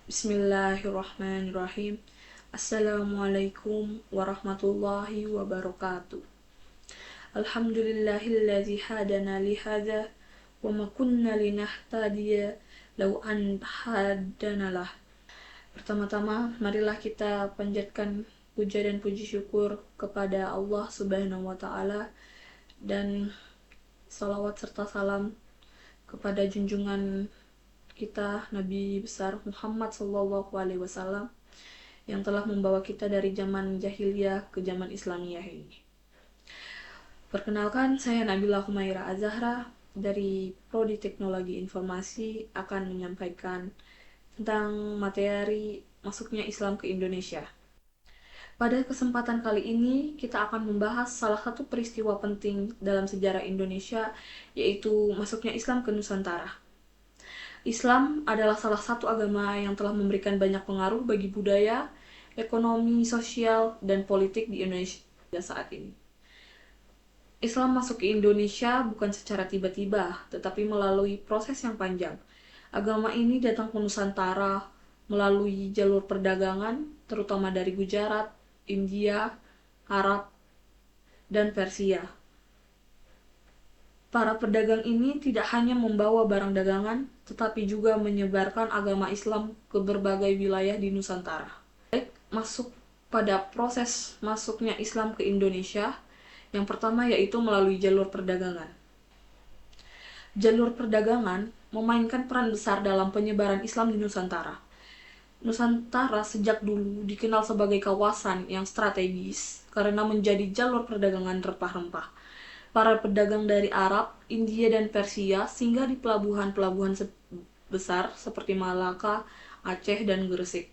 Bismillahirrahmanirrahim. Assalamualaikum warahmatullahi wabarakatuh. Alhamdulillahilladzi hadana lihadza wa ma kunna linahtadiya law an hadanalah. Pertama-tama, marilah kita panjatkan puja dan puji syukur kepada Allah Subhanahu wa taala dan salawat serta salam kepada junjungan kita Nabi besar Muhammad Sallallahu Alaihi Wasallam yang telah membawa kita dari zaman jahiliyah ke zaman Islamiyah ini. Perkenalkan, saya Nabila Humaira Azahra dari Prodi Teknologi Informasi akan menyampaikan tentang materi masuknya Islam ke Indonesia. Pada kesempatan kali ini, kita akan membahas salah satu peristiwa penting dalam sejarah Indonesia, yaitu masuknya Islam ke Nusantara. Islam adalah salah satu agama yang telah memberikan banyak pengaruh bagi budaya, ekonomi, sosial, dan politik di Indonesia saat ini. Islam masuk ke Indonesia bukan secara tiba-tiba, tetapi melalui proses yang panjang. Agama ini datang ke Nusantara melalui jalur perdagangan, terutama dari Gujarat, India, Arab, dan Persia. Para pedagang ini tidak hanya membawa barang dagangan, tetapi juga menyebarkan agama Islam ke berbagai wilayah di Nusantara. Masuk pada proses masuknya Islam ke Indonesia, yang pertama yaitu melalui jalur perdagangan. Jalur perdagangan memainkan peran besar dalam penyebaran Islam di Nusantara. Nusantara sejak dulu dikenal sebagai kawasan yang strategis karena menjadi jalur perdagangan rempah-rempah. Para pedagang dari Arab, India, dan Persia singgah di pelabuhan-pelabuhan besar seperti Malaka, Aceh, dan Gresik.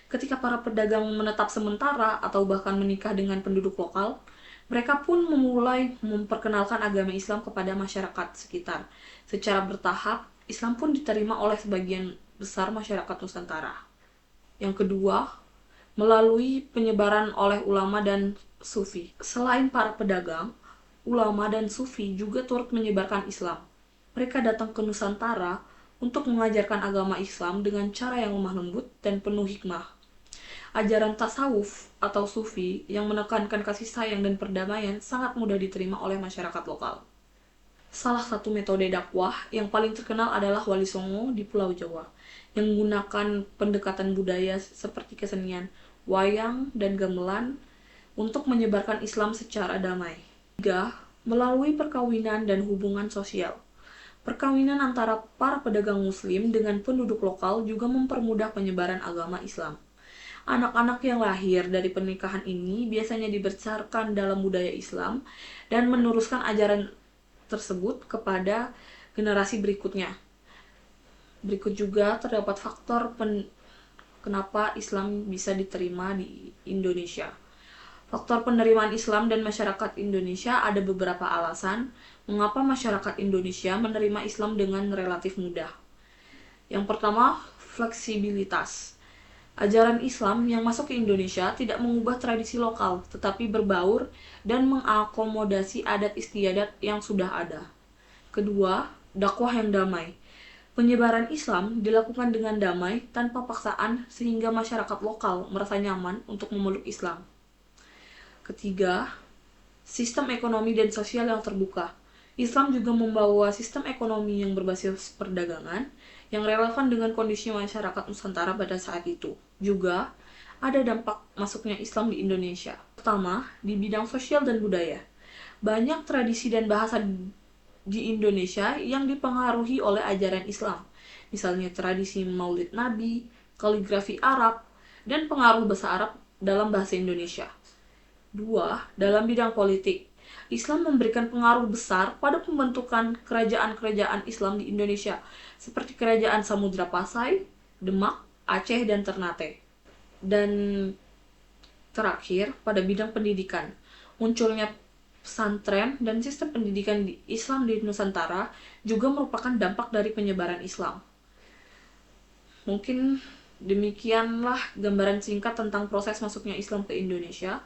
Ketika para pedagang menetap sementara atau bahkan menikah dengan penduduk lokal, mereka pun memulai memperkenalkan agama Islam kepada masyarakat sekitar. Secara bertahap, Islam pun diterima oleh sebagian besar masyarakat Nusantara. Yang kedua, melalui penyebaran oleh ulama dan sufi. Selain para pedagang, ulama dan sufi juga turut menyebarkan Islam. Mereka datang ke Nusantara untuk mengajarkan agama Islam dengan cara yang lemah lembut dan penuh hikmah. Ajaran tasawuf atau sufi yang menekankan kasih sayang dan perdamaian sangat mudah diterima oleh masyarakat lokal. Salah satu metode dakwah yang paling terkenal adalah Wali Songo di Pulau Jawa, yang menggunakan pendekatan budaya seperti kesenian, wayang, dan gamelan untuk menyebarkan Islam secara damai. 3. Melalui perkawinan dan hubungan sosial. Perkawinan antara para pedagang muslim dengan penduduk lokal juga mempermudah penyebaran agama Islam. Anak-anak yang lahir dari pernikahan ini biasanya dibesarkan dalam budaya Islam dan meneruskan ajaran tersebut kepada generasi berikutnya. Berikut juga terdapat faktor kenapa Islam bisa diterima di Indonesia. Faktor penerimaan Islam dan masyarakat Indonesia, ada beberapa alasan mengapa masyarakat Indonesia menerima Islam dengan relatif mudah. Yang pertama, fleksibilitas. Ajaran Islam yang masuk ke Indonesia tidak mengubah tradisi lokal, tetapi berbaur dan mengakomodasi adat istiadat yang sudah ada. Kedua, dakwah yang damai. Penyebaran Islam dilakukan dengan damai tanpa paksaan sehingga masyarakat lokal merasa nyaman untuk memeluk Islam. Ketiga, sistem ekonomi dan sosial yang terbuka. Islam juga membawa sistem ekonomi yang berbasis perdagangan yang relevan dengan kondisi masyarakat Nusantara pada saat itu. Juga ada dampak masuknya Islam di Indonesia. Pertama, di bidang sosial dan budaya. Banyak tradisi dan bahasa di Indonesia yang dipengaruhi oleh ajaran Islam. Misalnya tradisi Maulid Nabi, kaligrafi Arab, dan pengaruh bahasa Arab dalam bahasa Indonesia. 2. Dalam bidang politik. Islam memberikan pengaruh besar pada pembentukan kerajaan-kerajaan Islam di Indonesia, seperti kerajaan Samudra Pasai, Demak, Aceh, dan Ternate. Dan terakhir, pada bidang pendidikan. Munculnya pesantren dan sistem pendidikan Islam di Nusantara juga merupakan dampak dari penyebaran Islam. Mungkin demikianlah gambaran singkat tentang proses masuknya Islam ke Indonesia.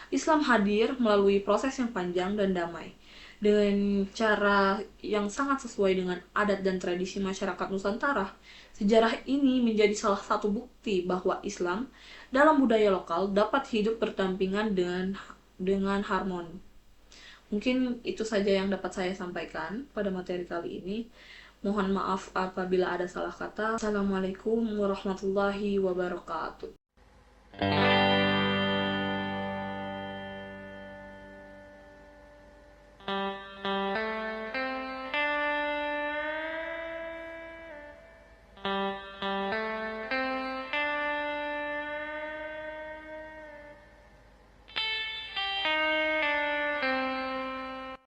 Islam hadir melalui proses yang panjang dan damai. dengan cara yang sangat sesuai dengan adat dan tradisi masyarakat Nusantara. Sejarah ini menjadi salah satu bukti bahwa Islam dalam budaya lokal dapat hidup berdampingan dengan harmoni. Mungkin itu saja yang dapat saya sampaikan pada materi kali ini. Mohon maaf apabila ada salah kata. Assalamualaikum warahmatullahi wabarakatuh.